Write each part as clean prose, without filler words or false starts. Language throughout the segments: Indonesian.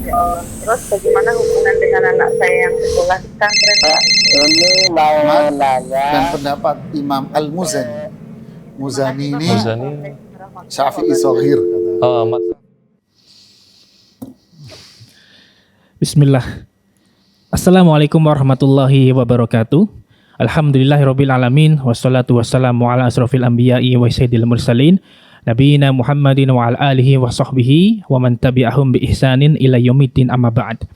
Masya Allah. Terus bagaimana hubungan dengan anak saya yang sekolah di pesantren? Ini mau nanya Dan pendapat Imam Al-Muzani. Muzani ini Muzani. Syafi'i Shaghir. Bismillah. Assalamualaikum warahmatullahi wabarakatuh. Alhamdulillahirabbil alamin wassalatu wassalamu ala asrofil anbiya'i wa sayyidil mursalin nabiyina Muhammadin wa ala alihi wa sahbihi wa man tabi'ahum bi ihsanin ila yaumiddin amma ba'd.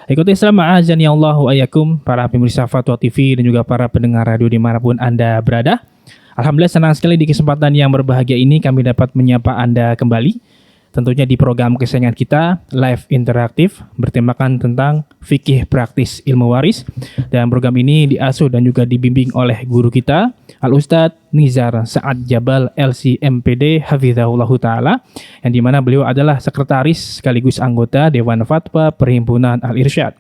Ikuti Islam ma'azani Allah wa ayakum, para pemirsa Fatwa TV dan juga para pendengar radio dimanapun Anda berada. Alhamdulillah senang sekali di kesempatan yang berbahagia ini kami dapat menyapa Anda kembali. Tentunya di program kesayangan kita, Live Interaktif, bertemakan tentang fikih praktis ilmu waris. Dan program ini diasuh dan juga dibimbing oleh guru kita, Al-Ustadz Nizar Sa'ad Jabal LC-MPD Hafizahullah Ta'ala, yang dimana beliau adalah sekretaris sekaligus anggota Dewan Fatwa Perhimpunan Al-Irsyad.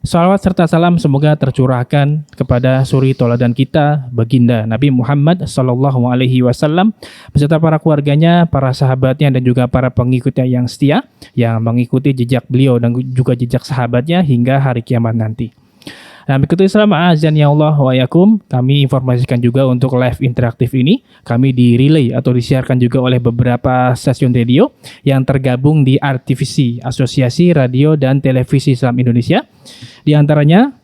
Salawat serta salam semoga tercurahkan kepada suri toladan kita, baginda Nabi Muhammad Sallallahu Alaihi Wasallam beserta para keluarganya, para sahabatnya dan juga para pengikutnya yang setia yang mengikuti jejak beliau dan juga jejak sahabatnya hingga hari kiamat nanti. Nah, mengikuti Islam azan ya Allah wa yakum, kami informasikan juga untuk live interaktif ini kami di-relay atau disiarkan juga oleh beberapa stasiun radio yang tergabung di RTVC, Asosiasi Radio dan Televisi Islam Indonesia. Di antaranya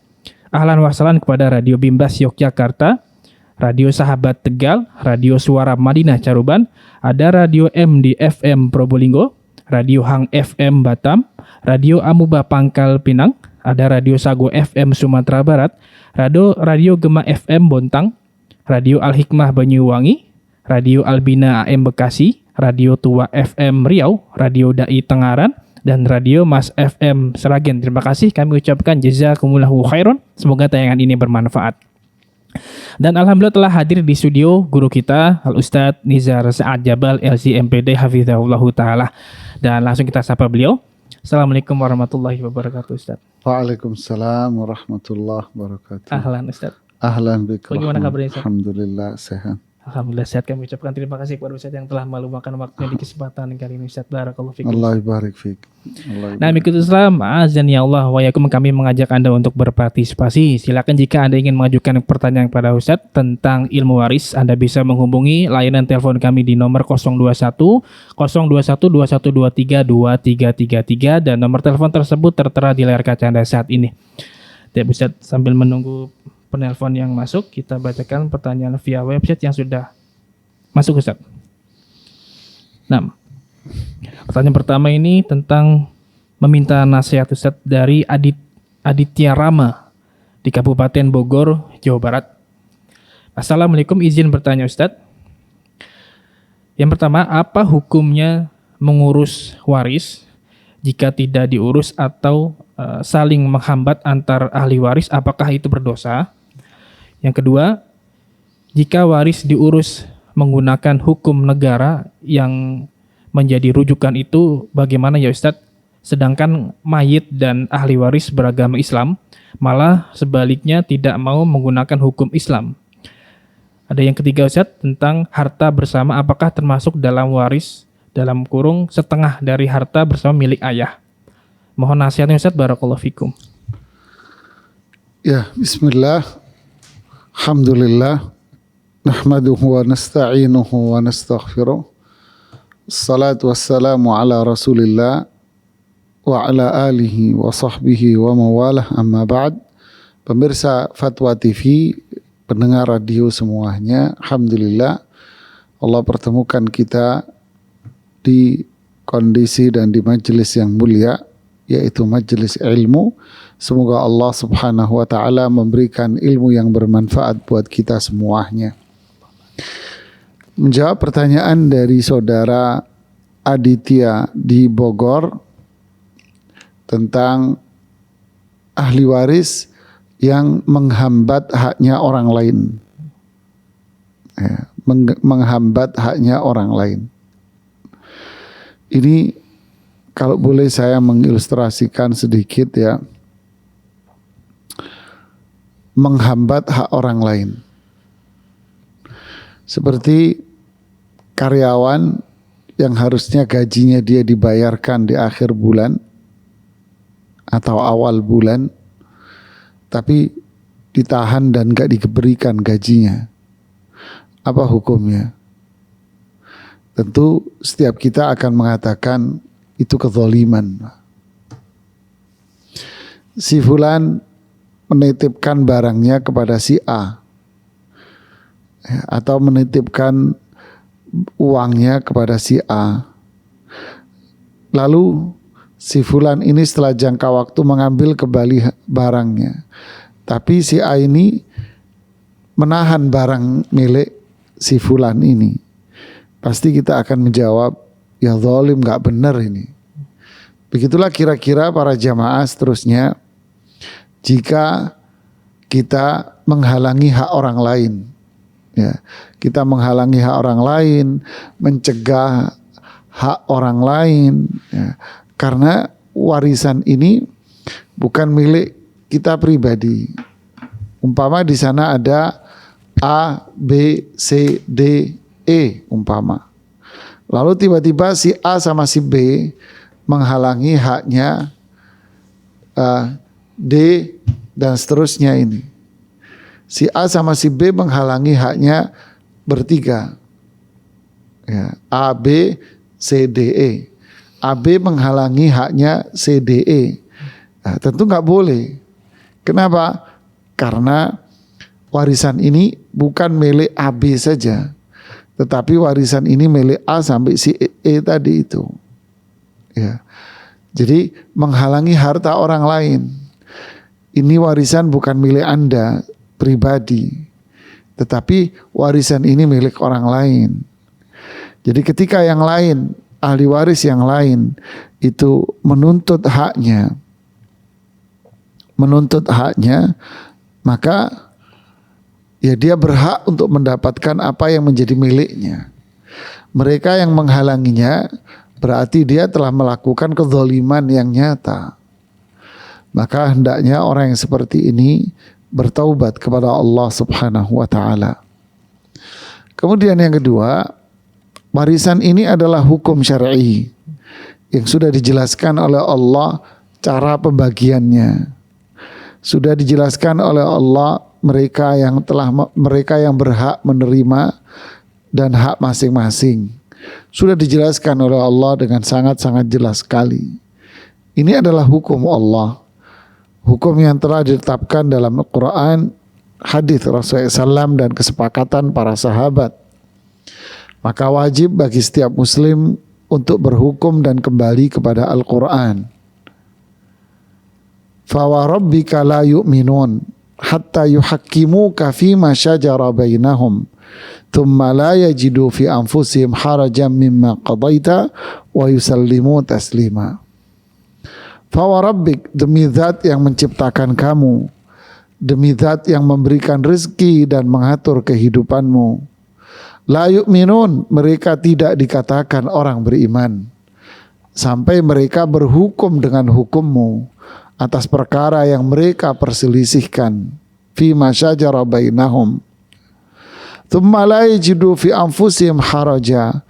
ahlan wasalan kepada Radio Bimbas Yogyakarta, Radio Sahabat Tegal, Radio Suara Madinah Caruban, ada Radio MD FM Probolinggo, Radio Hang FM Batam, Radio Amuba Pangkal Pinang, ada Radio Sago FM Sumatera Barat, Radio Gema FM Bontang, Radio Al-Hikmah Banyuwangi, Radio Albina AM Bekasi, Radio Tua FM Riau, Radio Dai Tengaran, dan Radio Mas FM Seragen. Terima kasih kami ucapkan jazakumullahu khairan. Semoga tayangan ini bermanfaat. Dan alhamdulillah telah hadir di studio guru kita Al-Ustadz Nizar Sa'ad Jabal LC-MPD Hafizahullah Ta'ala. Dan langsung kita sapa beliau. Assalamualaikum warahmatullahi wabarakatuh, Ustaz. Waalaikumsalam warahmatullahi wabarakatuh. Ahlan, Ustaz. Ahlan bikum. Bagaimana kabarnya, Ustaz? Alhamdulillah sehat. Alhamdulillah sehat. Kami ucapkan terima kasih kepada Ustaz yang telah meluangkan waktunya di kesempatan kali ini, Ustaz. Barakallahu fikum. Allah barik fik. Nah, mengikuti Islam, azan ya Allah wa yakum, kami mengajak Anda untuk berpartisipasi. Silakan jika Anda ingin mengajukan pertanyaan kepada Ustaz tentang ilmu waris, Anda bisa menghubungi layanan telepon kami di nomor 021 2123 2333 dan nomor telepon tersebut tertera di layar kaca Anda saat ini. Ya, Ustaz, sambil menunggu penelpon yang masuk, kita bacakan pertanyaan via website yang sudah masuk, Ustaz. Nah, pertanyaan pertama ini tentang meminta nasihat Ustaz dari Aditya Rama di Kabupaten Bogor, Jawa Barat. Assalamualaikum, izin bertanya Ustaz. Yang pertama, apa hukumnya mengurus waris jika tidak diurus atau saling menghambat antar ahli waris, apakah itu berdosa? Yang kedua, jika waris diurus menggunakan hukum negara yang menjadi rujukan itu bagaimana ya Ustadz? Sedangkan mayit dan ahli waris beragama Islam malah sebaliknya tidak mau menggunakan hukum Islam. Ada yang ketiga Ustadz, tentang harta bersama, apakah termasuk dalam waris dalam kurung setengah dari harta bersama milik ayah? Mohon nasihatnya Ustadz, barakallahu fikum. Ya, bismillah. Alhamdulillah. Nahmaduhu wa nasta'inuhu wa nastaghfiruh. Assalatu wassalamu ala Rasulillah wa ala alihi wa sahbihi wa mawalah, amma ba'd. Pemirsa Fatwa TV, pendengar radio semuanya, alhamdulillah Allah pertemukan kita di kondisi dan di majelis yang mulia, yaitu majelis ilmu. Semoga Allah subhanahu wa ta'ala memberikan ilmu yang bermanfaat buat kita semuanya. Menjawab pertanyaan dari saudara Aditya di Bogor tentang ahli waris yang menghambat haknya orang lain. Ya, menghambat haknya orang lain. Ini kalau boleh saya mengilustrasikan sedikit ya. Menghambat hak orang lain. Seperti karyawan yang harusnya gajinya dia dibayarkan di akhir bulan, atau awal bulan, tapi ditahan dan gak diberikan gajinya, apa hukumnya? Tentu setiap kita akan mengatakan itu kezaliman. Si fulan menitipkan barangnya kepada si A, atau menitipkan uangnya kepada si A. Lalu si fulan ini setelah jangka waktu mengambil kembali barangnya. Tapi si A ini menahan barang milik si fulan ini. Pasti kita akan menjawab, ya zalim, gak benar ini. Begitulah kira-kira para jamaah seterusnya. Jika kita menghalangi hak orang lain, ya, kita menghalangi hak orang lain, mencegah hak orang lain, ya, karena warisan ini bukan milik kita pribadi. Umpama di sana ada A, B, C, D, E umpama. Lalu tiba-tiba si A sama si B menghalangi haknya D dan seterusnya ini. Si A sama si B menghalangi haknya bertiga. Ya, A, B, C, D, E. A, B menghalangi haknya C, D, E. Nah, tentu nggak boleh. Kenapa? Karena warisan ini bukan milik A, B saja, tetapi warisan ini milik A sampai si E tadi itu. Ya. Jadi menghalangi harta orang lain. Ini warisan bukan milik Anda pribadi, tetapi warisan ini milik orang lain. Jadi ketika yang lain, ahli waris yang lain itu menuntut haknya, maka ya dia berhak untuk mendapatkan apa yang menjadi miliknya. Mereka yang menghalanginya berarti dia telah melakukan kezaliman yang nyata. Maka hendaknya orang yang seperti ini bertaubat kepada Allah Subhanahu wa taala. Kemudian yang kedua, warisan ini adalah hukum syar'i yang sudah dijelaskan oleh Allah cara pembagiannya. Sudah dijelaskan oleh Allah mereka yang berhak menerima dan hak masing-masing. Sudah dijelaskan oleh Allah dengan sangat-sangat jelas sekali. Ini adalah hukum Allah. Hukum yang telah ditetapkan dalam Al-Quran, hadis Rasulullah SAW dan kesepakatan para sahabat. Maka wajib bagi setiap muslim untuk berhukum dan kembali kepada Al-Quran. Fawarabbika la yu'minun hatta yuhakkimuka fima syajara bainahum thumma la yajidu fi anfusihim harajan mimma qadaita wa yusallimu taslima. Fawarabbik, demi zat yang menciptakan kamu, demi zat yang memberikan rezeki dan mengatur kehidupanmu. La yu'minun, mereka tidak dikatakan orang beriman sampai mereka berhukum dengan hukummu atas perkara yang mereka perselisihkan. Fima syajara bainahum thumma la yajidu fi anfusihim haraja,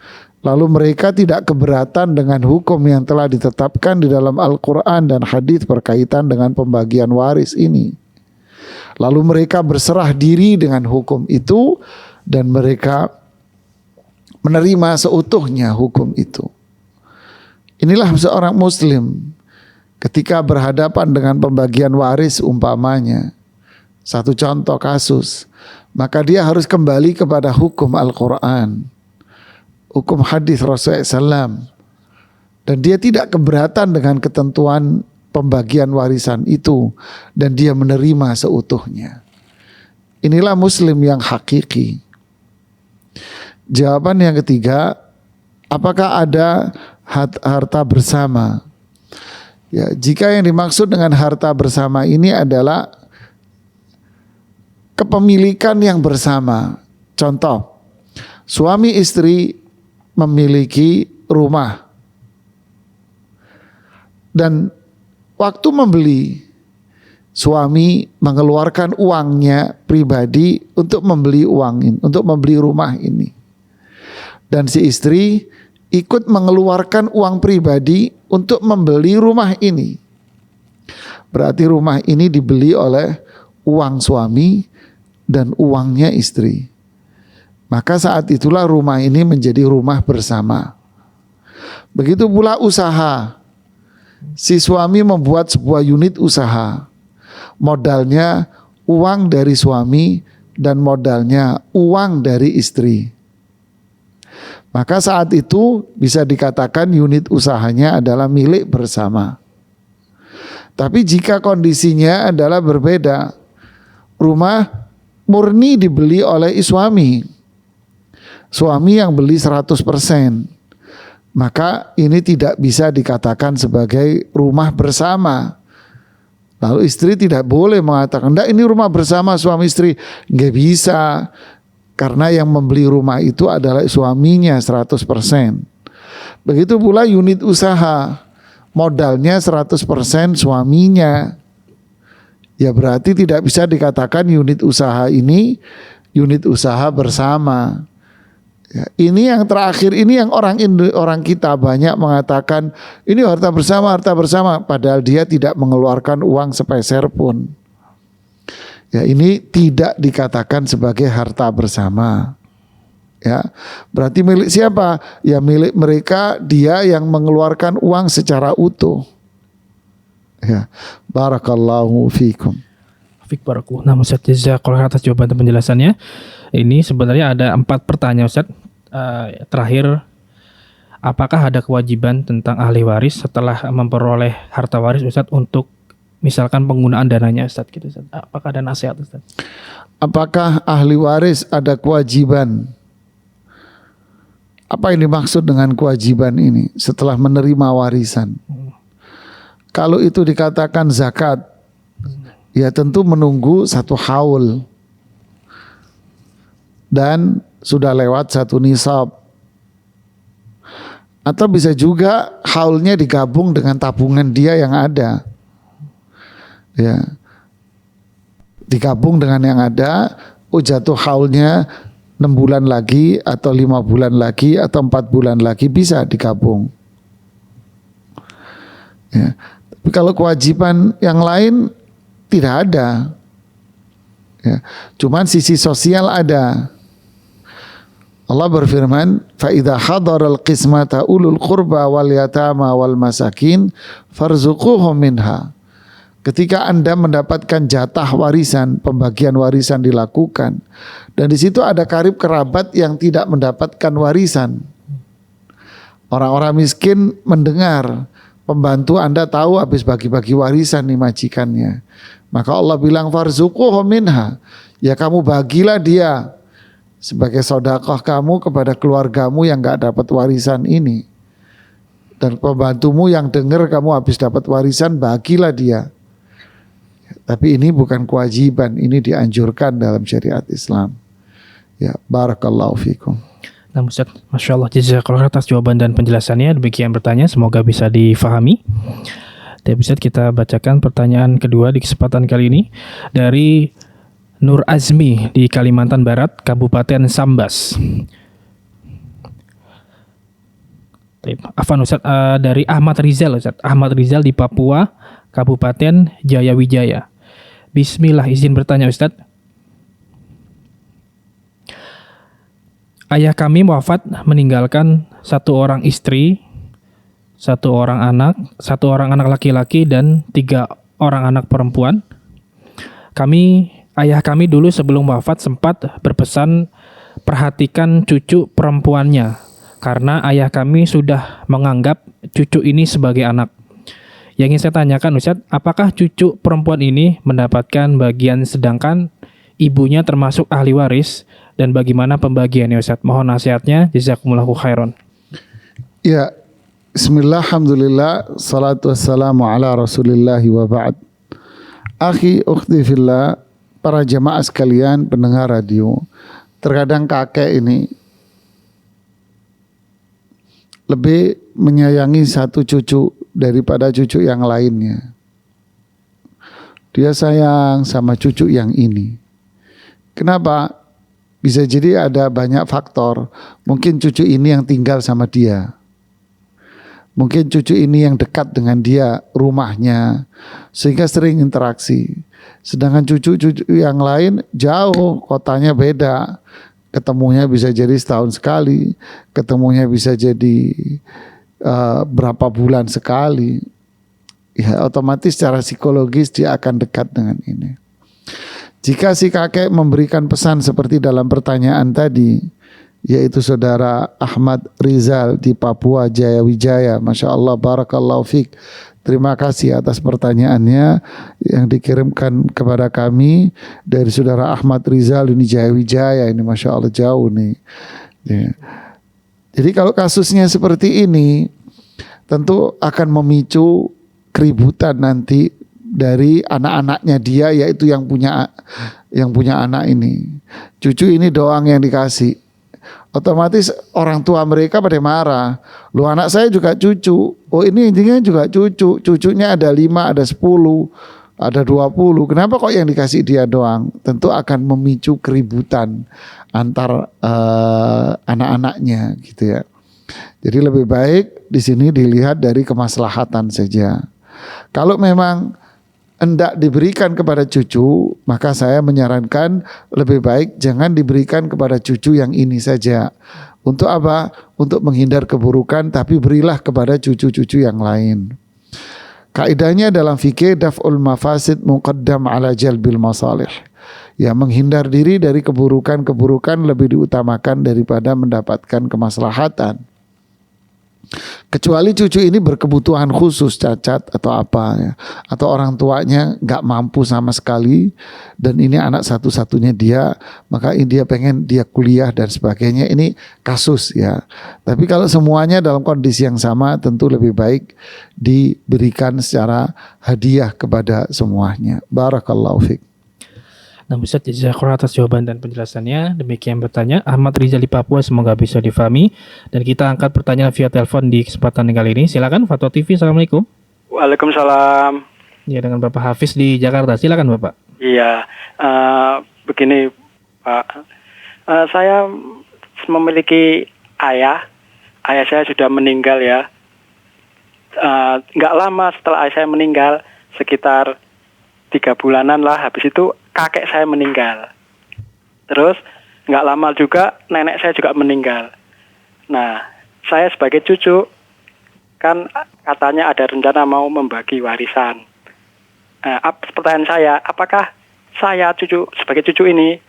lalu mereka tidak keberatan dengan hukum yang telah ditetapkan di dalam Al-Quran dan hadis berkaitan dengan pembagian waris ini. Lalu mereka berserah diri dengan hukum itu dan mereka menerima seutuhnya hukum itu. Inilah seorang muslim ketika berhadapan dengan pembagian waris umpamanya. Satu contoh kasus, maka dia harus kembali kepada hukum Al-Quran, hukum hadis Rasulullah SAW, dan dia tidak keberatan dengan ketentuan pembagian warisan itu dan dia menerima seutuhnya. Inilah muslim yang hakiki. Jawaban yang ketiga, apakah ada harta bersama? Ya, jika yang dimaksud dengan harta bersama ini adalah kepemilikan yang bersama. Contoh, suami istri memiliki rumah dan waktu membeli, suami mengeluarkan uangnya pribadi untuk membeli uang ini, untuk membeli rumah ini, dan si istri ikut mengeluarkan uang pribadi untuk membeli rumah ini. berarti rumah ini dibeli oleh uang suami dan uangnya istri. Maka saat itulah rumah ini menjadi rumah bersama. Begitu pula usaha. Si suami membuat sebuah unit usaha. Modalnya uang dari suami dan modalnya uang dari istri. Maka saat itu bisa dikatakan unit usahanya adalah milik bersama. Tapi jika kondisinya adalah berbeda, rumah murni dibeli oleh suami. Suami yang beli 100%. Maka ini tidak bisa dikatakan sebagai rumah bersama. Lalu istri tidak boleh mengatakan, "Enggak, ini rumah bersama suami istri." Enggak bisa. Karena yang membeli rumah itu adalah suaminya 100%. Begitu pula unit usaha. Modalnya 100% suaminya. Ya berarti tidak bisa dikatakan unit usaha ini unit usaha bersama. Ya, ini yang terakhir, ini yang orang kita banyak mengatakan ini harta bersama, padahal dia tidak mengeluarkan uang sepeser pun. Ya, ini tidak dikatakan sebagai harta bersama. Ya, berarti milik siapa? Ya milik mereka, dia yang mengeluarkan uang secara utuh. Ya, barakallahu fikum. Fik barakallahu. Nah, Ustaz, jazakallahu atas jawaban dan penjelasannya. Ini sebenarnya ada 4 pertanyaan, Ustaz. Terakhir, apakah ada kewajiban tentang ahli waris setelah memperoleh harta waris, Ustaz, untuk misalkan penggunaan dananya, Ustaz, gitu, Ustaz? Apakah ada nasihat, Ustaz? Apakah ahli waris ada kewajiban? Apa yang dimaksud dengan kewajiban ini setelah menerima warisan? Kalau itu dikatakan zakat, ya tentu menunggu 1 haul dan sudah lewat 1 nisab. Atau bisa juga haulnya digabung dengan tabungan dia yang ada. Ya. Digabung dengan yang ada, jatuh haulnya 6 bulan lagi atau 5 bulan lagi atau 4 bulan lagi, bisa digabung. Ya. Tapi kalau kewajiban yang lain tidak ada. Ya. Cuman sisi sosial ada. Allah berfirman, "Fa idza hadaral qismata ulul qurba wal yatama wal masakin farzuquhum minha." Ketika Anda mendapatkan jatah warisan, pembagian warisan dilakukan, dan di situ ada karib kerabat yang tidak mendapatkan warisan. Orang-orang miskin mendengar, pembantu Anda tahu habis bagi-bagi warisan nih majikannya. Maka Allah bilang, "Farzuquhum minha." Ya kamu bagilah dia sebagai sedekah kamu kepada keluargamu yang gak dapat warisan ini. Dan pembantumu yang dengar kamu habis dapat warisan, bagilah dia. Tapi ini bukan kewajiban, ini dianjurkan dalam syariat Islam. Ya, barakallahu fikum. Nah, Ustaz, Masya Allah, jazakallahu atas jawaban dan penjelasannya. Demikian bertanya, semoga bisa difahami. Dan Ustaz, kita bacakan pertanyaan kedua di kesempatan kali ini dari Nur Azmi di Kalimantan Barat, Kabupaten Sambas. Afan Ustaz, dari Ahmad Rizal, Ustaz. Ahmad Rizal di Papua, Kabupaten Jayawijaya. Bismillah, izin bertanya, Ustaz. Ayah kami wafat meninggalkan 1 orang istri, 1 orang anak, 1 orang anak laki-laki dan 3 orang anak perempuan. Ayah kami dulu sebelum wafat sempat berpesan perhatikan cucu perempuannya karena ayah kami sudah menganggap cucu ini sebagai anak. Yang ingin saya tanyakan, Ustaz, apakah cucu perempuan ini mendapatkan bagian sedangkan ibunya termasuk ahli waris, dan bagaimana pembagiannya, Ustaz? Mohon nasihatnya, jazakumullahu khairan. Ya, bismillah, alhamdulillah, salatu wassalamu ala rasulillahi wa ba'd. Akhi, ukhti fillah, para jamaah sekalian pendengar radio, terkadang kakek ini lebih menyayangi 1 cucu daripada cucu yang lainnya. Dia sayang sama cucu yang ini. Kenapa? Bisa jadi ada banyak faktor. Mungkin cucu ini yang tinggal sama dia. Mungkin cucu ini yang dekat dengan dia rumahnya, sehingga sering interaksi. Sedangkan cucu-cucu yang lain jauh, kotanya beda. Ketemunya bisa jadi setahun sekali, ketemunya bisa jadi berapa bulan sekali. Ya, otomatis secara psikologis dia akan dekat dengan ini. Jika si kakek memberikan pesan seperti dalam pertanyaan tadi, yaitu saudara Ahmad Rizal di Papua Jayawijaya, Masya Allah, barakallahu fiqh. Terima kasih atas pertanyaannya yang dikirimkan kepada kami dari saudara Ahmad Rizal ini Jayawijaya, ini Masya Allah jauh nih ya. Jadi kalau kasusnya seperti ini tentu akan memicu keributan nanti dari anak-anaknya dia, yaitu yang punya anak ini. Cucu ini doang yang dikasih. Otomatis orang tua mereka pada marah. Lu anak saya juga cucu. Oh ini intinya juga cucu. Cucunya ada 5, ada 10, ada 20. Kenapa kok yang dikasih dia doang? Tentu akan memicu keributan antar anak-anaknya gitu ya. Jadi lebih baik di sini dilihat dari kemaslahatan saja. Kalau memang hendak diberikan kepada cucu, maka saya menyarankan lebih baik jangan diberikan kepada cucu yang ini saja. Untuk apa? Untuk menghindar keburukan, tapi berilah kepada cucu-cucu yang lain. Kaidahnya dalam fikih daf'ul mafasid muqaddam ala jalbil masalih. Ya, menghindar diri dari keburukan-keburukan lebih diutamakan daripada mendapatkan kemaslahatan. Kecuali cucu ini berkebutuhan khusus, cacat atau apa ya, atau orang tuanya nggak mampu sama sekali dan ini anak satu-satunya dia, maka dia pengen dia kuliah dan sebagainya, ini kasus ya. Tapi kalau semuanya dalam kondisi yang sama, tentu lebih baik diberikan secara hadiah kepada semuanya. Barakallahu fiik. Nah, Ustaz, jazakallahu atas jawaban dan penjelasannya. Demikian bertanya Ahmad Rizal di Papua, semoga bisa difahami. Dan kita angkat pertanyaan via telepon di kesempatan kali ini. Silakan Fatwa TV. Assalamualaikum. Waalaikumsalam. Ya, dengan Bapak Hafiz di Jakarta. Silakan Bapak. Iya, begini Pak, saya memiliki ayah. Ayah saya sudah meninggal ya. Nggak lama setelah ayah saya meninggal, sekitar 3 bulanan lah. Habis itu kakek saya meninggal. Terus nggak lama juga nenek saya juga meninggal. Nah, saya sebagai cucu kan katanya ada rencana mau membagi warisan. Pertanyaan saya, apakah saya sebagai cucu ini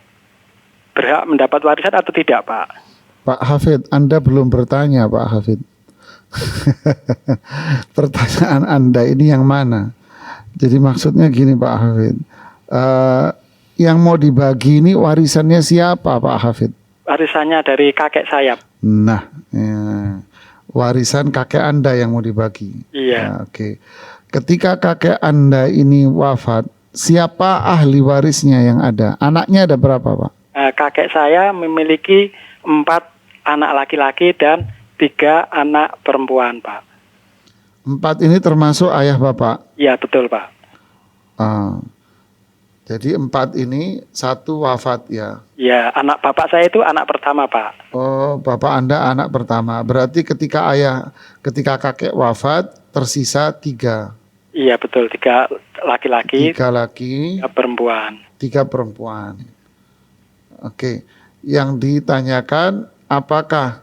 berhak mendapat warisan atau tidak, Pak? Pak Hafid, Anda belum bertanya, Pak Hafid. Pertanyaan Anda ini yang mana? Jadi maksudnya gini, Pak Hafid. Yang mau dibagi ini warisannya siapa, Pak Hafid? Warisannya dari kakek saya. Nah, ya. Warisan kakek Anda yang mau dibagi. Iya. Ya, oke. Ketika kakek Anda ini wafat, siapa ahli warisnya yang ada? Anaknya ada berapa, Pak? Kakek saya memiliki 4 anak laki-laki dan 3 anak perempuan, Pak. 4 ini termasuk ayah Bapak? Iya, betul, Pak. Jadi 4 ini 1 wafat ya? Iya, anak bapak saya itu anak pertama, Pak. Oh, Bapak Anda anak pertama. Berarti ketika kakek wafat, tersisa 3. Iya, betul. 3 laki-laki. 3 laki. 3 perempuan. 3 perempuan. Oke. Yang ditanyakan, apakah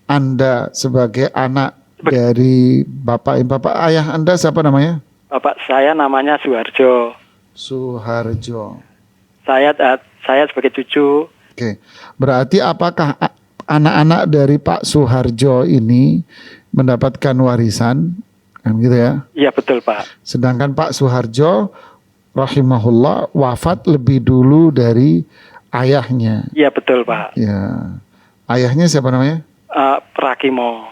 Anda sebagai anak dari Bapak ayah Anda siapa namanya? Bapak saya namanya Suharjo. Suharjo. Saya sebagai cucu. Oke. Berarti apakah anak-anak dari Pak Suharjo ini mendapatkan warisan? Kan gitu ya? Iya, betul, Pak. Sedangkan Pak Suharjo rahimahullah wafat lebih dulu dari ayahnya. Iya, betul, Pak. Ya. Ayahnya siapa namanya? Prakimo.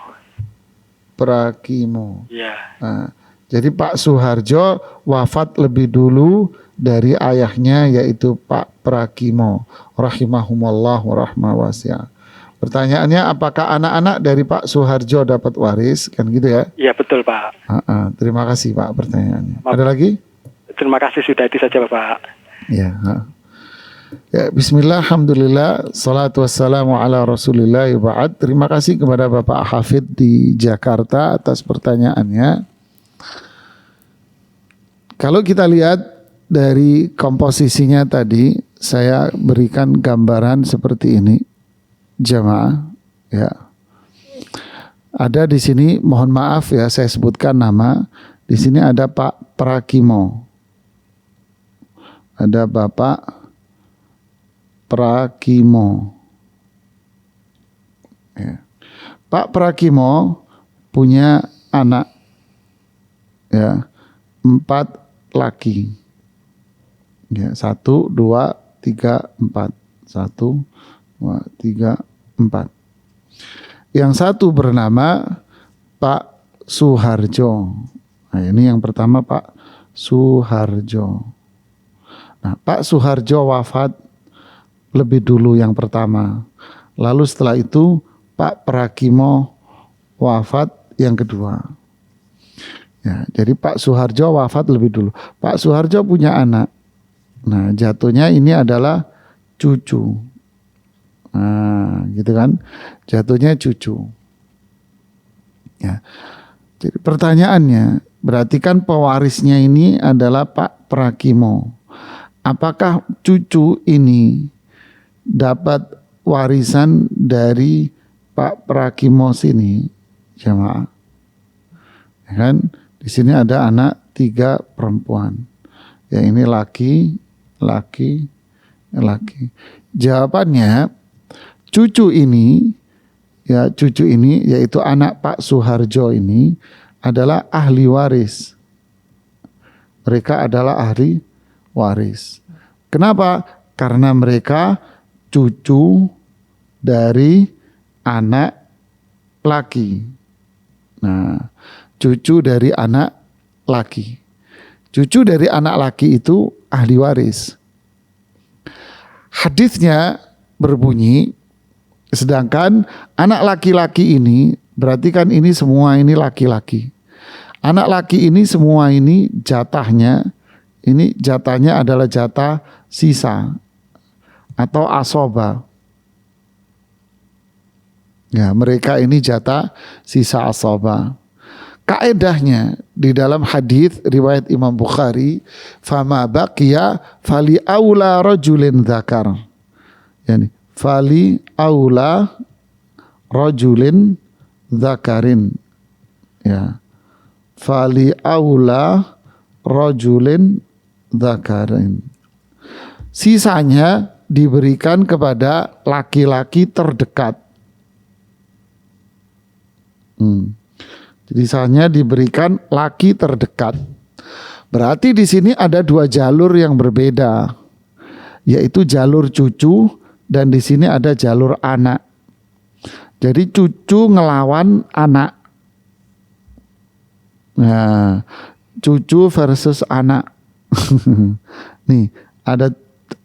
Prakimo. Iya. Nah, jadi Pak Suharjo wafat lebih dulu dari ayahnya, yaitu Pak Prakimo rahimahumullah rahmah wasi'ah. Pertanyaannya, apakah anak-anak dari Pak Suharjo dapat waris? Kan gitu ya? Iya, betul, Pak. Terima kasih Pak pertanyaannya. Ada lagi? Terima kasih, sudah itu saja, Bapak. Ya. Ya, bismillah, alhamdulillah, salatu wassalamu ala rasulillah, ba'd. Terima kasih kepada Bapak Hafid di Jakarta atas pertanyaannya. Kalau kita lihat dari komposisinya tadi, saya berikan gambaran seperti ini, jamaah. Ya, ada di sini, mohon maaf ya, saya sebutkan nama. Di sini ada Pak Prakimo, ada Bapak Prakimo. Ya. Pak Prakimo punya anak, ya, 4 laki. Ya, 1, 2, 3, 4. 1, 2, 3, 4. Yang satu bernama Pak Suharjo. Nah, ini yang pertama Pak Suharjo. Nah, Pak Suharjo wafat lebih dulu yang pertama. Lalu setelah itu Pak Prakimo wafat yang kedua. Ya, jadi Pak Suharjo wafat lebih dulu. Pak Suharjo punya anak. Nah, jatuhnya ini adalah cucu. Nah, gitu kan? Jatuhnya cucu. Ya. Jadi pertanyaannya, berarti kan pewarisnya ini adalah Pak Prakimo. Apakah cucu ini dapat warisan dari Pak Prakimo sini, jemaah? Ya kan? Di sini ada anak 3 perempuan. Ya, ini laki. Jawabannya, cucu ini yaitu anak Pak Suharjo ini adalah ahli waris. Mereka adalah ahli waris. Kenapa? Karena mereka cucu dari anak laki. Nah, cucu dari anak laki. Cucu dari anak laki itu ahli waris. Hadisnya berbunyi, sedangkan anak laki-laki ini, berarti kan ini semua ini laki-laki. Anak laki ini semua ini jatahnya adalah jatah sisa atau asoba. Ya, mereka ini jatah sisa asoba. Kaedahnya di dalam hadis riwayat Imam Bukhari, fama baqiya fali aula rajulin dzakar. Yani fali aula rajulin dzakarin. Ya. Fali aula rajulin dzakarin. Sisanya diberikan kepada laki-laki terdekat. Jadi sisanya diberikan laki terdekat. Berarti di sini ada 2 jalur yang berbeda, yaitu jalur cucu dan di sini ada jalur anak. Jadi cucu ngelawan anak. Nah, cucu versus anak. Nih, ada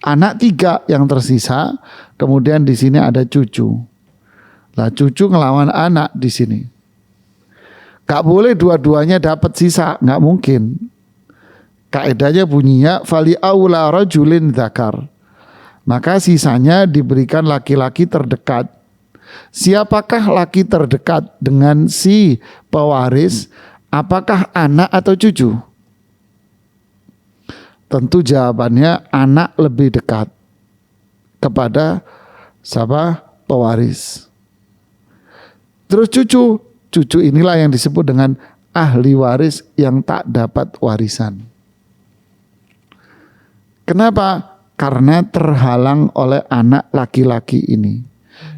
anak 3 yang tersisa, kemudian di sini ada cucu. Lah, cucu ngelawan anak di sini. Gak boleh dua-duanya dapat sisa, gak mungkin. Kaedahnya bunyinya fali aula rajulin dzakar. Maka sisanya diberikan laki-laki terdekat. Siapakah laki terdekat dengan si pewaris? Apakah anak atau cucu? Tentu jawabannya anak lebih dekat kepada siapa? Pewaris. Terus cucu inilah yang disebut dengan ahli waris yang tak dapat warisan. Kenapa? Karena terhalang oleh anak laki-laki ini.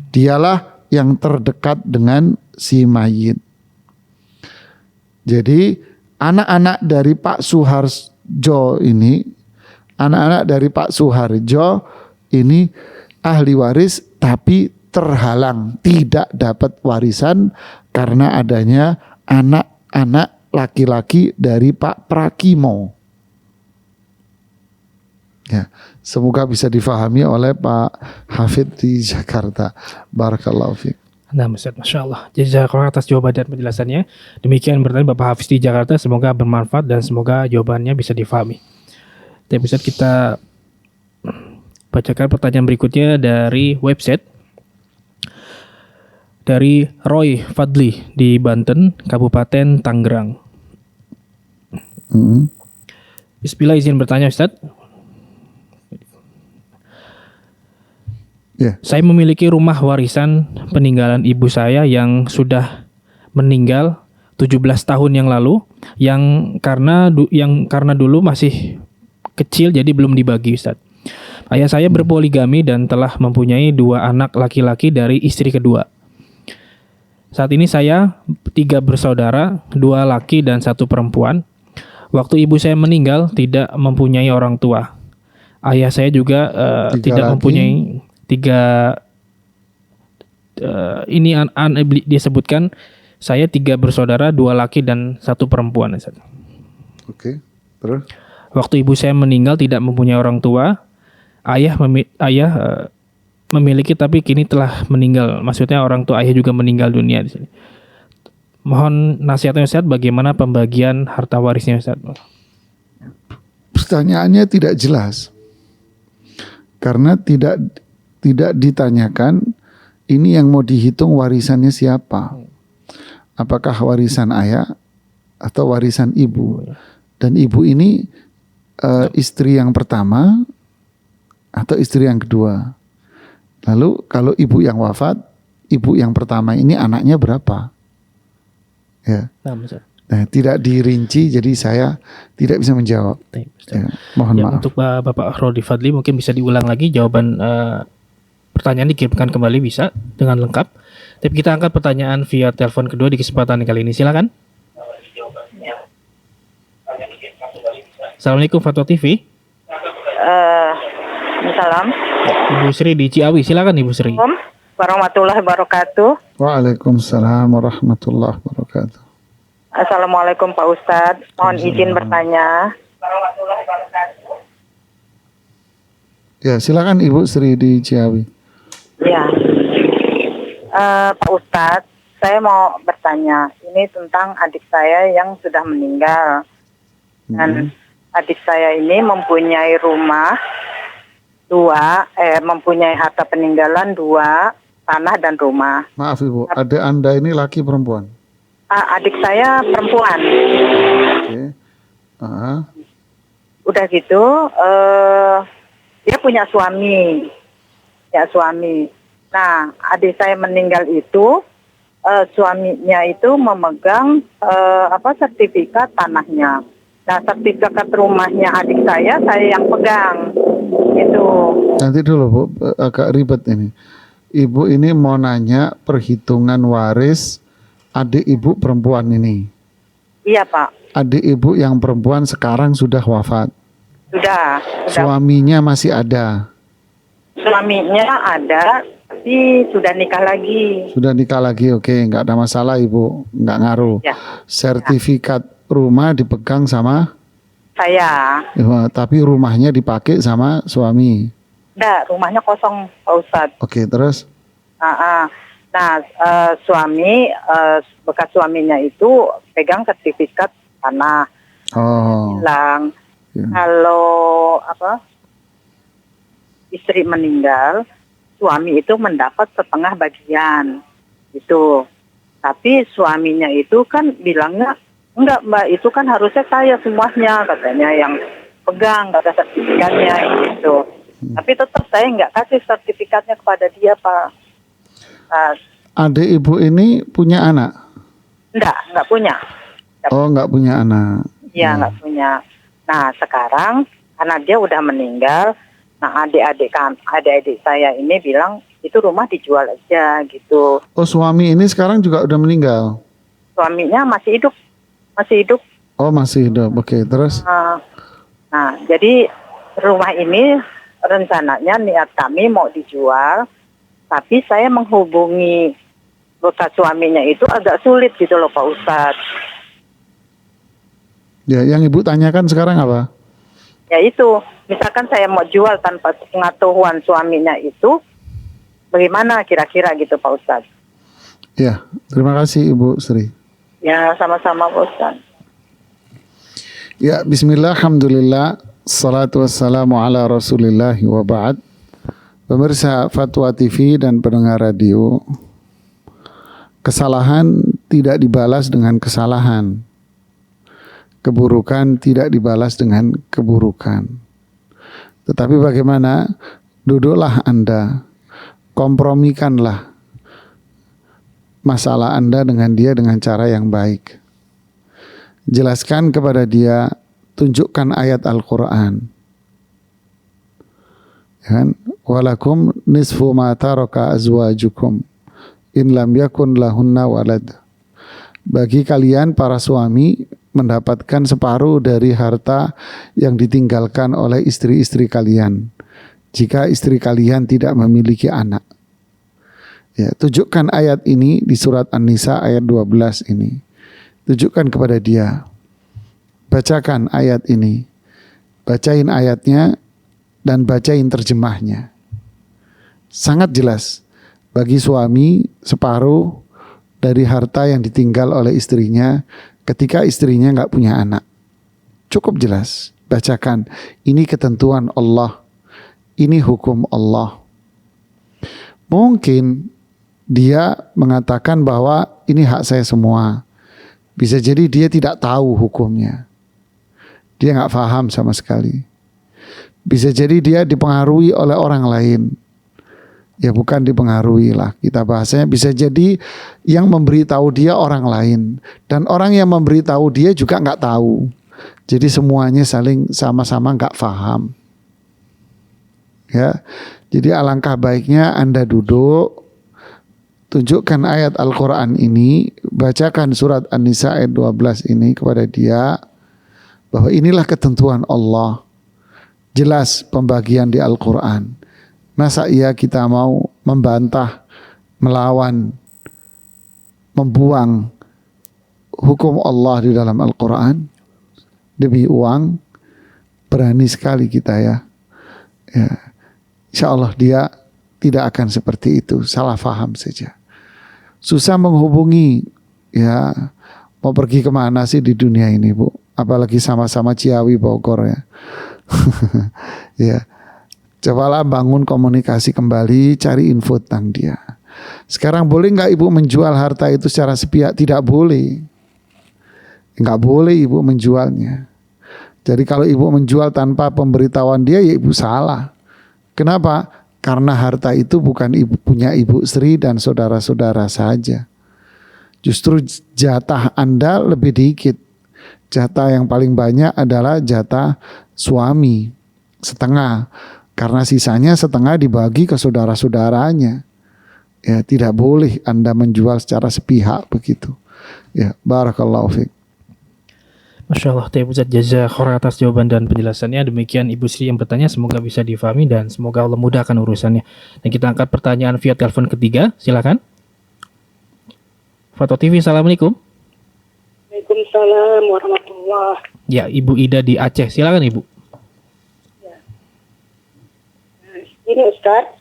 Dialah yang terdekat dengan si mayit. Jadi anak-anak dari Pak Suharjo ini, ini ahli waris tapi terhalang, tidak dapat warisan karena adanya anak-anak laki-laki dari Pak Prakimo. Ya, semoga bisa difahami oleh Pak Hafid di Jakarta. Barakallahu fiik. Nah, Ustaz, Masya Allah. Jazakallah atas jawaban dan penjelasannya. Demikian bertanya Bapak Hafiz di Jakarta. Semoga bermanfaat dan semoga jawabannya bisa difahami. Tapi Ustaz, kita bacakan pertanyaan berikutnya dari website. Dari Roy Fadli di Banten, Kabupaten Tangerang. Bismillah, izin bertanya Ustaz. Ya. Saya memiliki rumah warisan peninggalan ibu saya yang sudah meninggal 17 tahun yang lalu, yang karena dulu masih kecil jadi belum dibagi Ustaz. Ayah saya berpoligami dan telah mempunyai 2 anak laki-laki dari istri kedua. Saat ini saya 3 bersaudara, 2 laki dan 1 perempuan. Waktu ibu saya meninggal tidak mempunyai orang tua. Ayah saya juga tidak laki. mempunyai 3 dia sebutkan saya 3 bersaudara, 2 laki dan 1 perempuan. Oke. Terus? Waktu ibu saya meninggal tidak mempunyai orang tua. Ayah memiliki tapi kini telah meninggal. Maksudnya orang tua ayah juga meninggal dunia di sini. Mohon nasihatnya Ustaz, bagaimana pembagian harta warisnya Ustaz? Pertanyaannya tidak jelas. Karena tidak ditanyakan ini yang mau dihitung warisannya siapa. Apakah warisan ayah atau warisan ibu? Dan ibu ini istri yang pertama atau istri yang kedua? Lalu kalau ibu yang wafat, ibu yang pertama ini anaknya berapa? Ya. Nah, tidak dirinci, jadi saya tidak bisa menjawab. Ya, mohon maaf. Untuk Bapak Rodi Fadli mungkin bisa diulang lagi jawaban pertanyaan, dikirimkan kembali bisa dengan lengkap. Tapi kita angkat pertanyaan via telepon kedua di kesempatan kali ini. Silakan. Assalamualaikum Fatwa TV. Salam. Ibu Sri di Ciawi, silakan Ibu Sri. Assalamualaikum warahmatullahi wabarakatuh. Waalaikumsalam warahmatullahi wabarakatuh. Assalamualaikum Pak Ustadz. Mohon izin bertanya. Ya, silakan Ibu Sri di Ciawi. Ya, Pak Ustadz, saya mau bertanya. Ini tentang adik saya yang sudah meninggal. Dan adik saya ini mempunyai rumah 2, mempunyai harta peninggalan 2, tanah dan rumah. Maaf Ibu, adik Anda ini laki perempuan? Adik saya perempuan. Oke. Udah gitu, dia punya suami. Nah, adik saya meninggal itu, suaminya itu memegang sertifikat tanahnya. Nah, sertifikat rumahnya adik saya yang pegang. Gitu. Nanti dulu Bu, agak ribet ini. Ibu ini mau nanya perhitungan waris adik ibu perempuan ini. Iya Pak. Adik ibu yang perempuan sekarang sudah wafat. Sudah. Suaminya masih ada. Suaminya ada, tapi sudah nikah lagi. Sudah nikah lagi, oke, nggak ada masalah Ibu, nggak ngaruh. Ya. Sertifikat rumah dipegang sama saya. Ya, tapi rumahnya dipakai sama suami. Enggak, rumahnya kosong Pak Ustadz. Oke, terus? Nah, suami, bekas suaminya itu pegang sertifikat tanah. Oh. Bilang, Ya. kalau istri meninggal, suami itu mendapat setengah bagian. Gitu. Tapi suaminya itu kan bilangnya, enggak Mbak, itu kan harusnya saya semuanya, katanya yang pegang, kata sertifikatnya gitu. Tapi tetap saya nggak kasih sertifikatnya kepada dia Pak. Adik ibu ini punya anak? Nggak punya. Oh, nggak punya anak. Iya, nggak punya. Nah, sekarang karena dia udah meninggal, nah adik-adik saya ini bilang itu rumah dijual aja gitu. Oh, suami ini sekarang juga udah meninggal? Suaminya masih hidup. Oh, masih hidup. Oke, terus? Nah, jadi rumah ini rencananya niat kami mau dijual, tapi saya menghubungi bekas suaminya itu agak sulit gitu loh Pak Ustadz. Ya, yang Ibu tanyakan sekarang apa? Ya itu, misalkan saya mau jual tanpa pengetahuan suaminya itu, bagaimana kira-kira gitu Pak Ustadz? Ya, terima kasih Ibu Sri. Ya, sama-sama Pak Ustadz. Ya, bismillah, alhamdulillah, salatu wassalamu ala rasulillahi wa ba'd. Pemirsa Fatwa TV dan pendengar radio, kesalahan tidak dibalas dengan kesalahan. Keburukan tidak dibalas dengan keburukan. Tetapi bagaimana? Duduklah Anda, kompromikanlah masalah Anda dengan dia dengan cara yang baik. Jelaskan kepada dia, tunjukkan ayat Al-Quran. Kan? Walakum nisfu ma taraka azwajukum in lam yakun lahunna walad. Bagi kalian para suami mendapatkan separuh dari harta yang ditinggalkan oleh istri-istri kalian jika istri kalian tidak memiliki anak. Ya, tunjukkan ayat ini di surat An-Nisa ayat 12 ini. Tunjukkan kepada dia. Bacakan ayat ini. Bacain ayatnya dan bacain terjemahnya. Sangat jelas. Bagi suami separuh dari harta yang ditinggal oleh istrinya ketika istrinya nggak punya anak. Cukup jelas. Bacakan. Ini ketentuan Allah. Ini hukum Allah. Mungkin dia mengatakan bahwa ini hak saya semua. Bisa jadi dia tidak tahu hukumnya. Dia nggak paham sama sekali. Bisa jadi dia dipengaruhi oleh orang lain. Ya bukan dipengaruhi lah. Kita bahasanya bisa jadi yang memberitahu dia orang lain. Dan orang yang memberitahu dia juga nggak tahu. Jadi semuanya saling sama-sama nggak paham. Ya, jadi alangkah baiknya Anda duduk, tunjukkan ayat Al-Quran ini, bacakan surat An-Nisa ayat 12 ini kepada dia, bahwa inilah ketentuan Allah. Jelas pembagian di Al-Quran. Masa iya kita mau membantah, melawan, membuang hukum Allah di dalam Al-Quran demi uang? Berani sekali kita ya. Insya Allah dia tidak akan seperti itu. Salah faham saja. Susah menghubungi. Ya, mau pergi kemana sih di dunia ini, Bu? Apalagi sama-sama Ciawi Bogor ya. Ya, cobalah bangun komunikasi kembali, cari info tentang dia. Sekarang boleh nggak Ibu menjual harta itu secara sepihak? Tidak boleh. Nggak boleh Ibu menjualnya. Jadi kalau Ibu menjual tanpa pemberitahuan dia, ya Ibu salah. Kenapa? Karena harta itu bukan punya Ibu Sri dan saudara-saudara saja. Justru jatah Anda lebih dikit. Jatah yang paling banyak adalah jatah suami, setengah. Karena sisanya setengah dibagi ke saudara-saudaranya. Ya, tidak boleh Anda menjual secara sepihak begitu. Ya, barakallahu fiik. Masya Allah, Teh Ustaz, jazakallahu atas jawaban dan penjelasannya. Demikian Ibu Sri yang bertanya, semoga bisa difahami dan semoga Allah mudahkan urusannya. Dan kita angkat pertanyaan via telepon ketiga, silakan. Fatwa TV, assalamualaikum. Waalaikumsalam warahmatullahi. Ya, Ibu Ida di Aceh, silakan Ibu. Ya. Ini Ustaz.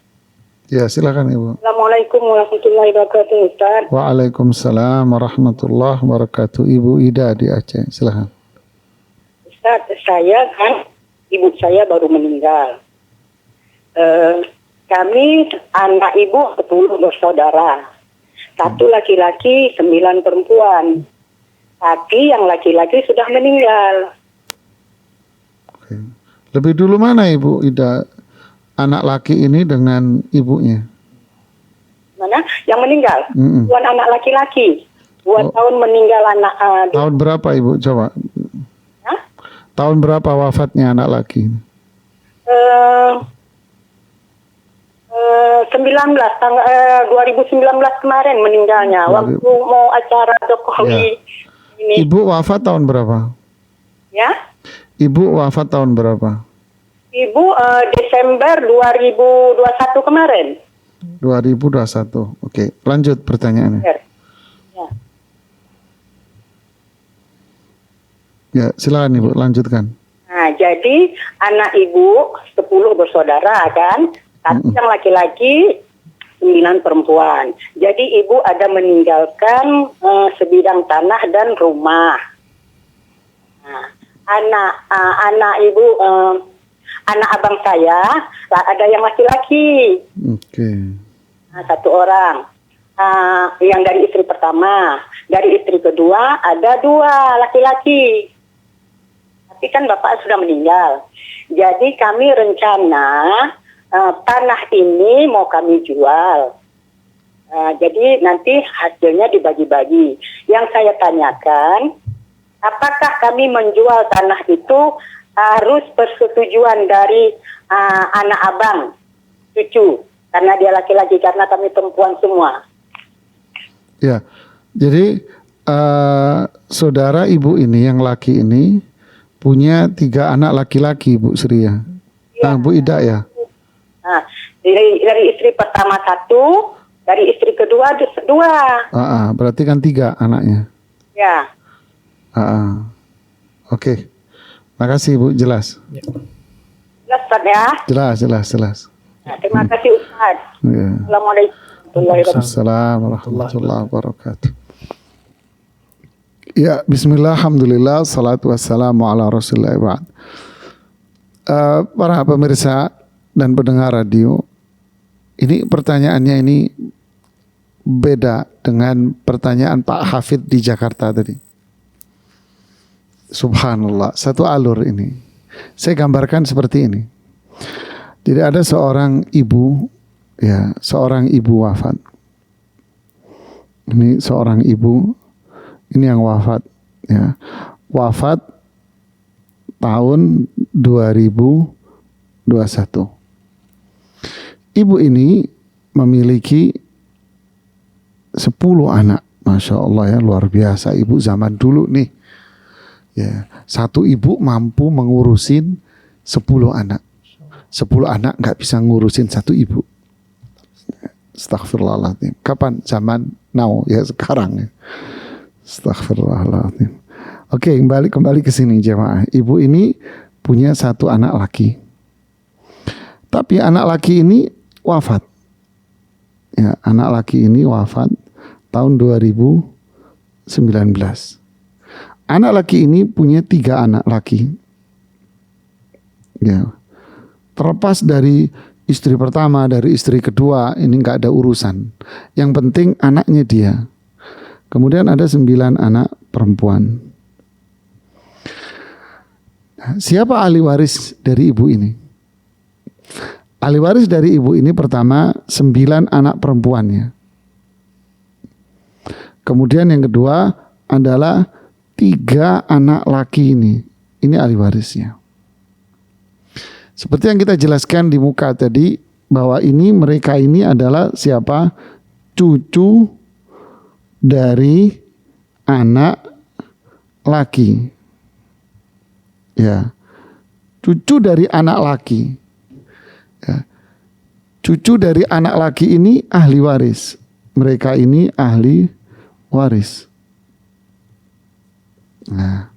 Ya, silakan Ibu. Assalamualaikum warahmatullahi wabarakatuh Ustaz. Waalaikumsalam warahmatullahi wabarakatuh. Ibu Ida di Aceh, silakan. Ustaz, saya kan ibu saya baru meninggal. Kami anak ibu 10 bersaudara. 1 laki-laki, 9 perempuan. Tapi yang laki-laki sudah meninggal. Oke. Lebih dulu mana Ibu Ida anak laki ini dengan ibunya? Mana? Yang meninggal? Bukan anak laki-laki. 2 tahun meninggal anak. Tahun berapa Ibu? Coba. Hah? Tahun berapa wafatnya anak laki? 2019 kemarin meninggalnya. Waktu mau acara Jokowi ini. Ibu wafat tahun berapa? Ya? Ibu wafat tahun berapa? Ibu Desember 2021 kemarin. 2021. Oke, lanjut pertanyaannya. Ya. Ya, silakan Ibu, lanjutkan. Nah, jadi anak ibu 10 bersaudara kan, tapi yang laki-laki 9 perempuan. Jadi ibu ada meninggalkan sebidang tanah dan rumah. Nah, anak ibu anak abang saya ada yang laki-laki. Oke. Nah, 1 orang. Yang dari istri pertama, dari istri kedua ada 2 laki-laki. Tapi kan bapak sudah meninggal. Jadi kami rencana tanah ini mau kami jual. Jadi nanti hasilnya dibagi-bagi. Yang saya tanyakan, apakah kami menjual tanah itu harus persetujuan dari anak abang, cucu, karena dia laki-laki, karena kami perempuan semua. Ya, jadi saudara ibu ini yang laki ini punya 3 anak laki-laki, Bu Sri ya. Bu Ida ya. Nah, dari istri pertama 1, dari istri kedua 2. Berarti kan 3 anaknya. Ya. Oke. Makasih Bu, jelas. Jelas Ustaz ya. Jelas. Nah, terima kasih Ustaz. Ya. Assalamualaikum warahmatullahi wabarakatuh. Assalamualaikum warahmatullahi wabarakatuh. Ya, bismillah, alhamdulillah, salatu wassalamu ala rasulillah ba'd. Para pemirsa dan pendengar radio, ini pertanyaannya ini beda dengan pertanyaan Pak Hafid di Jakarta tadi. Subhanallah, satu alur ini. Saya gambarkan seperti ini. Jadi ada seorang ibu, ya, seorang ibu wafat. Ini seorang ibu, ini yang wafat, ya. Wafat tahun 2021. Ibu ini memiliki 10 anak. Masya Allah ya, luar biasa ibu zaman dulu nih. Ya, satu ibu mampu mengurusin 10 anak. 10 anak nggak bisa ngurusin satu ibu. Astaghfirullahaladzim. Kapan? Zaman now ya, sekarang ya. Astaghfirullahaladzim. Oke, kembali ke sini jemaah. Ibu ini punya 1 anak laki. Tapi anak laki ini wafat. Ya, anak laki ini wafat tahun 2019. Anak laki ini punya 3 anak laki. Ya. Terlepas dari istri pertama, dari istri kedua, ini nggak ada urusan. Yang penting anaknya dia. Kemudian ada 9 anak perempuan. Nah, siapa ahli waris dari ibu ini? Ahli waris dari ibu ini pertama 9 anak perempuannya. Kemudian yang kedua adalah 3 anak laki ini. Ini ahli warisnya. Seperti yang kita jelaskan di muka tadi, bahwa ini mereka ini adalah siapa? Cucu dari anak laki. Ya. Cucu dari anak laki. Ya. Cucu dari anak laki ini ahli waris. Mereka ini ahli waris. Nah,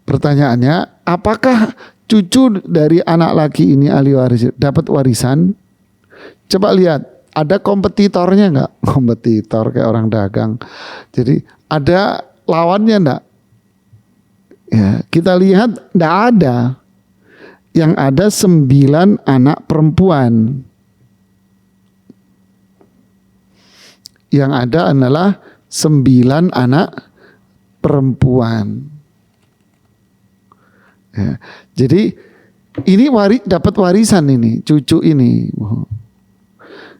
pertanyaannya, apakah cucu dari anak laki ini ahli waris dapat warisan? Coba lihat, ada kompetitornya nggak? Kompetitor kayak orang dagang. Jadi ada lawannya nggak? Ya, kita lihat nggak ada. Yang ada 9 anak perempuan. Yang ada adalah 9 anak perempuan. Ya, jadi ini dapat warisan ini, cucu ini.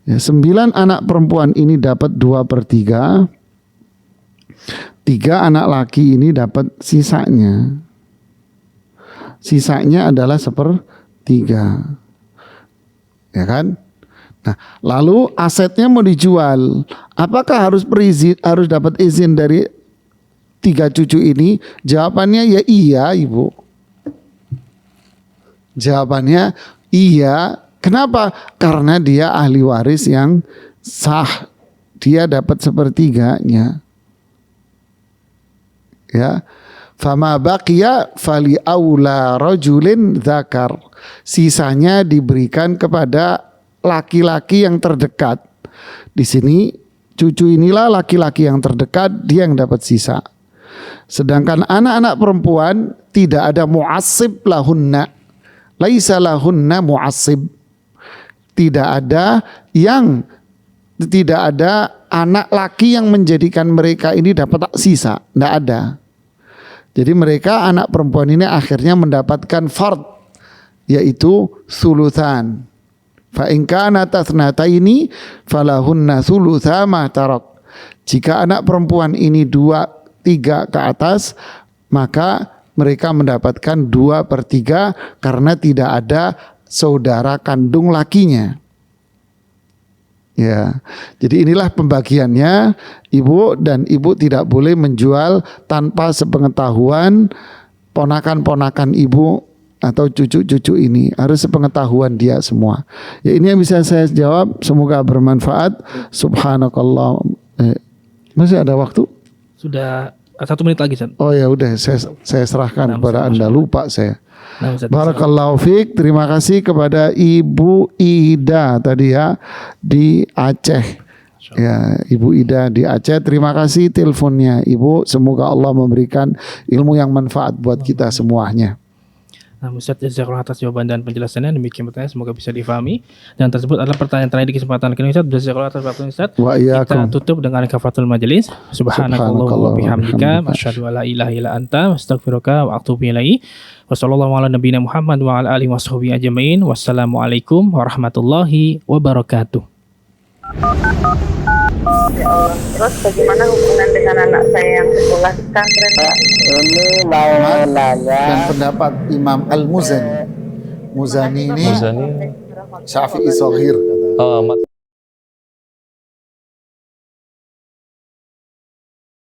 Ya, 9 anak perempuan ini dapat 2/3. 3 anak laki ini dapat sisanya. Sisanya adalah 1/3. Ya kan? Nah, lalu asetnya mau dijual. Apakah harus dapat izin dari 3 cucu ini? Jawabannya ya iya, Ibu. Jawabannya iya. Kenapa? Karena dia ahli waris yang sah. Dia dapat 1/3-nya. Ya. Fama baqiya fali aula rajulin dzakar. Sisanya diberikan kepada laki-laki yang terdekat. Di sini cucu inilah laki-laki yang terdekat, dia yang dapat sisa. Sedangkan anak-anak perempuan tidak ada mu'assib lahunna. laisa lahunna mu'assib. Tidak ada anak laki yang menjadikan mereka ini dapat sisa, tidak ada. Jadi mereka anak perempuan ini akhirnya mendapatkan fard, yaitu sulusan. Fa in kanat tathnataini falahunna sulutsa ma tarak. Jika anak perempuan ini 2/3 ke atas, maka mereka mendapatkan 2/3 karena tidak ada saudara kandung lakinya. Ya, jadi inilah pembagiannya, ibu, dan ibu tidak boleh menjual tanpa sepengetahuan ponakan-ponakan ibu atau cucu-cucu ini, harus sepengetahuan dia semua. Ya, ini yang bisa saya jawab, semoga bermanfaat. Subhanakallah. Masih ada waktu? Sudah 1 menit lagi, Ustaz. Oh ya udah, saya serahkan kepada Anda, lupa saya. Nah, Ustaz, Barakallahu fiik. Terima kasih kepada Ibu Ida tadi ya di Aceh. Ya, Ibu Ida di Aceh. Terima kasih teleponnya Ibu. Semoga Allah memberikan ilmu yang manfaat buat kita semuanya. Nah, Ustaz, jazakallahu atas jawaban dan penjelasannya. Demikian pertanyaan, semoga bisa difahami. Dan tersebut adalah pertanyaan terakhir di kesempatan kali ini, Ustaz. Jazakallahu atas waktunya, Ustaz. Wa iyyakum. Kita tutup dengan kafaratul majelis. Subhanakallah wa bihamdika, asyhadu an la ilaha illa anta, astaghfiruka wa atubu ilaik. Wa sallallahu ala nabiyina Muhammad wa ala alihi washabbihi ajmain. Wassalamualaikum warahmatullahi wabarakatuh. Ya Allah. Terus bagaimana hubungan dengan anak saya yang sekolah di pesantren? Ini mau nanya. Dan pendapat Imam Al-Muzani. Muzani ini Muzani. Syafi'i Shaghir. Oh,